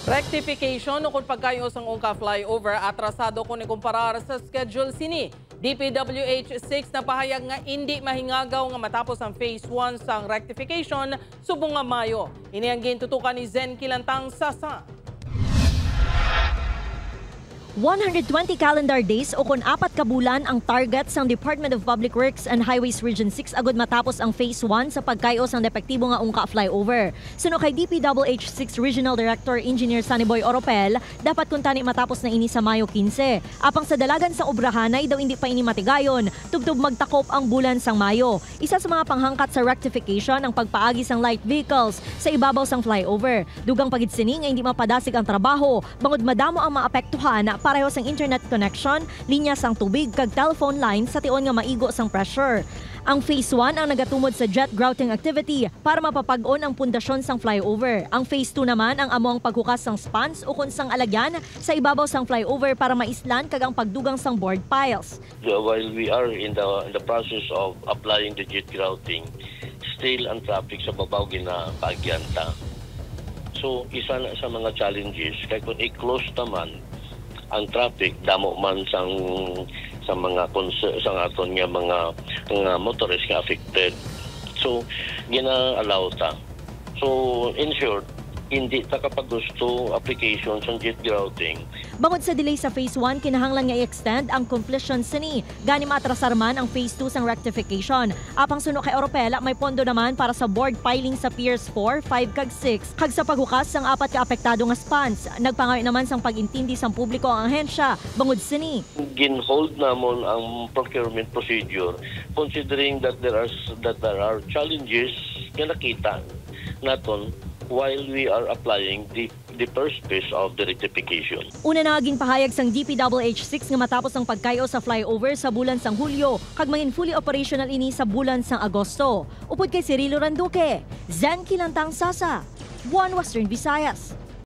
Rectification kung pagkayos ang ungka flyover atrasado kung ikumparar sa schedule sini. DPWH 6 na pahayag nga hindi mahingagaw nga matapos ang phase 1 sang rectification subong nga Mayo. Ini ang gintutukan ni Zen Kilantang Sasa. 120 calendar days o kung 4 ka bulan ang target sang Department of Public Works and Highways Region 6 agud matapos ang phase 1 sa pagkayos ng depektibo nga ungka flyover. Suno kay DPWH 6 Regional Director Engineer Saniboy Oropel, dapat kuntani matapos na ini sa Mayo 15. Apang sa dalagan sa obrahanay daw hindi pa ini matigayon, tubtub magtakop ang bulan sang Mayo. Isa sa mga panghangkat sa rectification ang pagpaagi sang light vehicles sa ibabaw sang flyover. Dugang pagid sini nga hindi mapadasig ang trabaho, bangod madamo ang maapektuhan na pareho sang internet connection, linya sang tubig kag telephone line sa tion nga maigo sang pressure. Ang phase 1 ang nagatumod sa jet grouting activity para mapapag-on ang pundasyon sang flyover. Ang phase 2 naman ang among paghukas sang spans o kun sang alagyan sa ibabaw sang flyover para maislan kag ang pagdugang sang board piles. While we are in the process of applying the jet grouting, still ang traffic sa babaw ginapaagyanta. So isa na sa mga challenges kay kung i-close naman ang traffic damo man sang sa mga sang aton nga mga motorist nga affected. So gina-allow ta. So in short, hindi ta kapag gusto application sa jet grouting. Bangod sa delay sa phase 1, kinahanglan nga i-extend ang completion sini. Gani matrasar man ang phase 2 sang rectification. Apang suno kay Oropela, may pondo naman para sa board piling sa Piers 4, 5 kag 6. Kag sa paghukas sang 4 ka apektado nga spans. Nagpangayo naman sang pag-intindi sang publiko ang ahensya. Bangod sini, Gin-hold namon ang procurement procedure considering that there are challenges nga nakita naton while we are applying the first phase of the rectification. una naging pahayag sang DPWH 6 nga matapos ang pagkayo sa flyover sa bulan sang Hulyo, kag maging fully operational ini sa bulan sang Agosto. Upod kay Cirilo Randuque, Zen Kilantang Sasa, One Western Visayas.